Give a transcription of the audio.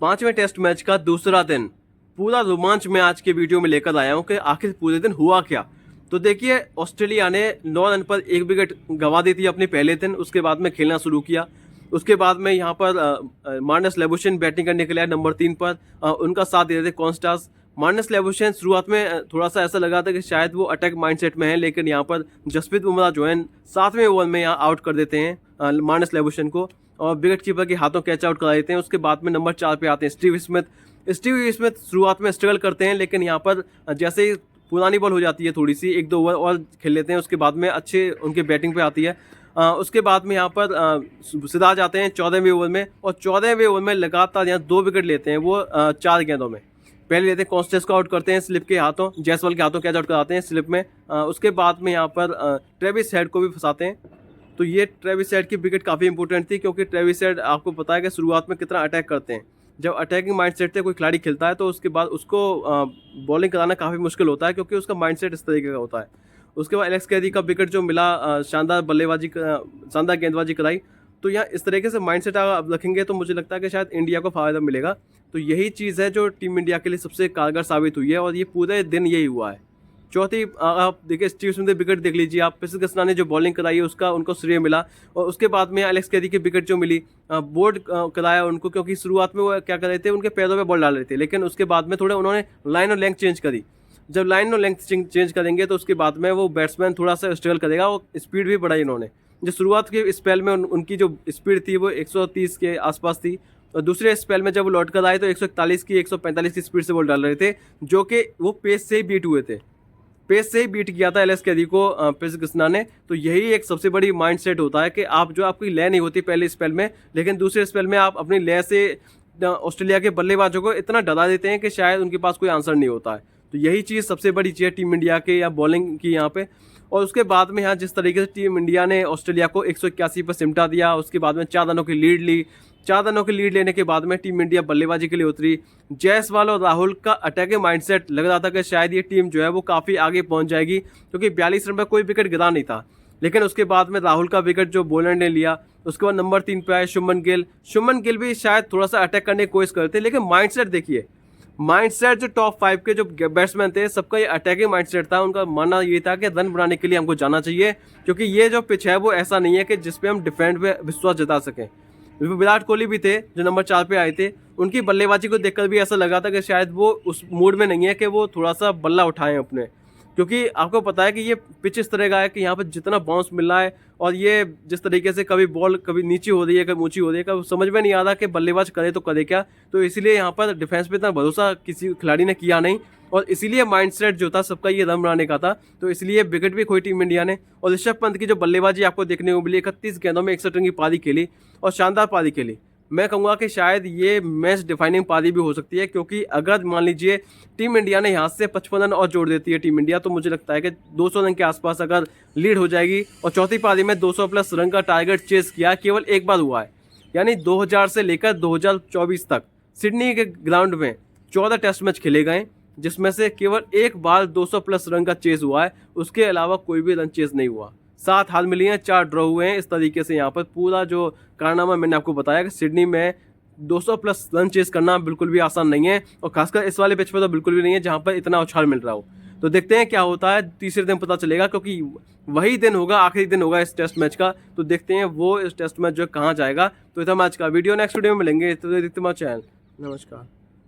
5वें test match का दूसरा दिन, पूरा रोमांच मैं आज के वीडियो में लेकर आया हूं कि आखिर पूरे दिन हुआ क्या। तो देखिए, ऑस्ट्रेलिया ने 9 रन पर 1 विकेट गंवा दी थी अपने पहले दिन। उसके बाद में खेलना शुरू किया। उसके बाद में यहाँ पर मार्नस लेबुशेन बैटिंग करने के लिए नंबर 3 पर उनका साथ दे रहे थे कॉन्स्टास। मार्नस लेबुशेन शुरुआत में थोड़ा सा ऐसा लगा था कि शायद वो अटैक माइंडसेट में है, लेकिन यहाँ पर जसप्रीत बुमराह जो है 7वें ओवर में यहाँ आउट कर देते हैं मार्नस लेबुशेन को और विकेट कीपर के हाथों कैच आउट करा देते हैं। उसके बाद में नंबर 4 पे आते हैं स्टीव स्मिथ शुरुआत में स्ट्रगल करते हैं, लेकिन यहाँ पर जैसे ही पुरानी बॉल हो जाती है, थोड़ी सी 1-2 ओवर और खेल लेते हैं, उसके बाद में अच्छे उनके बैटिंग पे आती है। उसके बाद में यहाँ पर सिराज आते हैं 14वें ओवर में और 14वें ओवर में लगातार यहाँ 2 विकेट लेते हैं वो 4 गेंदों में। पहले लेते हैं कॉन्स्टेंस को आउट करते हैं स्लिप के हाथों, जायसवाल के हाथों कैच आउट कराते हैं स्लिप में। उसके बाद में यहाँ पर ट्रेविस हेड को भी फंसाते हैं। तो ये ट्रेविस हेड की विकेट काफ़ी इंपॉर्टेंट थी, क्योंकि ट्रेविस हेड आपको पता है कि शुरुआत में कितना अटैक करते हैं। जब अटैकिंग माइंडसेट से कोई खिलाड़ी खेलता है तो उसके बाद उसको बॉलिंग कराना काफ़ी मुश्किल होता है, क्योंकि उसका माइंडसेट इस तरीके का होता है। उसके बाद एलेक्स कैरी का विकेट जो मिला, शानदार शानदार गेंदबाजी कराई। तो यहाँ इस तरीके से माइंडसेट आप रखेंगे तो मुझे लगता है कि शायद इंडिया को फ़ायदा मिलेगा। तो यही चीज़ है जो टीम इंडिया के लिए सबसे कारगर साबित हुई है और ये पूरे दिन यही हुआ है। चौथी आप देखिए, स्टीव स्मिथ विकेट देख लीजिए आप, पिसिल कृष्णा ने जो बॉलिंग कराई है उसका उनको श्रेय मिला। और उसके बाद में एलेक्स कैरी की विकेट जो मिली, बोर्ड कराया उनको, क्योंकि शुरुआत में वो क्या कर रहे थे, उनके पैरों पे बॉल डाल रहे थे, लेकिन उसके बाद में थोड़ा उन्होंने लाइन और लेंथ चेंज करी। जब लाइन और लेंथ चेंज करेंगे तो उसके बाद में वो बैट्समैन थोड़ा सा स्ट्रगल करेगा और स्पीड भी बढ़ाई उन्होंने। जो शुरुआत के स्पेल में उनकी जो स्पीड थी वो 130 के आसपास थी, और दूसरे स्पेल में जब वो लौट कर आए तो 141 की 145 की स्पीड से बॉल डाल रहे थे, जो कि वो पेस से ही बीट हुए थे। पेस से ही बीट किया था एलेक्स कैरी को पिसिल कृष्णा ने। तो यही एक सबसे बड़ी माइंडसेट होता है कि आप जो आपकी लय नहीं होती पहले स्पेल में, लेकिन दूसरे स्पेल में आप अपनी लय से ऑस्ट्रेलिया के बल्लेबाजों को इतना डरा देते हैं कि शायद उनके पास कोई आंसर नहीं होता है। तो यही चीज़ सबसे बड़ी चीज़ है टीम इंडिया के या बॉलिंग की यहाँ पे। और उसके बाद में यहाँ जिस तरीके से टीम इंडिया ने ऑस्ट्रेलिया को 181 पर सिमटा दिया, उसके बाद में 4 रनों की लीड ली। 4 रनों की लीड लेने के बाद में टीम इंडिया बल्लेबाजी के लिए उतरी। जायसवाल और राहुल का अटैकिंग माइंडसेट लग रहा था कि शायद ये टीम जो है वो काफ़ी आगे पहुंच जाएगी, क्योंकि 42 रन पर कोई विकेट गिरा नहीं था। लेकिन उसके बाद में राहुल का विकेट जो बॉलर ने लिया, उसके बाद नंबर 3 पे आए शुभमन गिल भी शायद थोड़ा सा अटैक करने की कोशिश करते, लेकिन माइंडसेट देखिए, माइंडसेट जो टॉप 5 के जो बैट्समैन थे सबका ये अटैकिंग माइंडसेट था। उनका मानना ये था कि रन बनाने के लिए हमको जाना चाहिए, क्योंकि ये जो पिच है वो ऐसा नहीं है कि जिसपे हम डिफेंड पे विश्वास जता सकें। विराट कोहली भी थे जो नंबर 4 पे आए थे, उनकी बल्लेबाजी को देखकर भी ऐसा लगा था कि शायद वो उस मूड में नहीं है कि वो थोड़ा सा बल्ला उठाएं अपने, क्योंकि आपको पता है कि ये पिच इस तरह का है कि यहाँ पर जितना बाउंस मिल रहा है और ये जिस तरीके से कभी बॉल कभी नीची हो रही है कभी ऊंची हो रही है, कभी समझ में नहीं आ रहा कि बल्लेबाज करे तो करे क्या। तो इसीलिए यहाँ पर डिफेंस पे इतना भरोसा किसी खिलाड़ी ने किया नहीं, और इसीलिए माइंडसेट जो था सबका ये रन बनाने का था। तो इसलिए विकेट भी खोई टीम इंडिया ने। और ऋषभ पंत की जो बल्लेबाजी आपको देखने को मिली, 31 गेंदों में 61 रन की पारी खेली और शानदार पारी खेली। मैं कहूँगा कि शायद ये मैच डिफाइनिंग पारी भी हो सकती है, क्योंकि अगर मान लीजिए टीम इंडिया ने यहाँ से 55 रन और जोड़ देती है टीम इंडिया, तो मुझे लगता है कि 200 रन के आसपास अगर लीड हो जाएगी। और चौथी पारी में 200 प्लस रन का टारगेट चेस किया केवल एक बार हुआ है, यानी 2000 से लेकर 2024 तक सिडनी के ग्राउंड में 14 टेस्ट मैच खेले गए, जिसमें से केवल एक बार 200 प्लस रन का चेस हुआ है। उसके अलावा कोई भी रन चेस नहीं हुआ। 7 हार मिली हैं, 4 ड्रॉ हुए हैं। इस तरीके से यहाँ पर पूरा जो कारनामा मैंने आपको बताया कि सिडनी में 200 प्लस रन चेस करना बिल्कुल भी आसान नहीं है, और खासकर इस वाले पिच पर तो बिल्कुल भी नहीं है जहाँ पर इतना उछाल मिल रहा हो। तो देखते हैं क्या होता है, तीसरे दिन पता चलेगा, क्योंकि वही दिन होगा, आखिरी दिन होगा इस टेस्ट मैच का। तो देखते हैं वो इस टेस्ट मैच जो कहाँ जाएगा। तो इतना आज का वीडियो, नेक्स्ट वीडियो में मिलेंगे। तो देखते हैं चैनल। नमस्कार।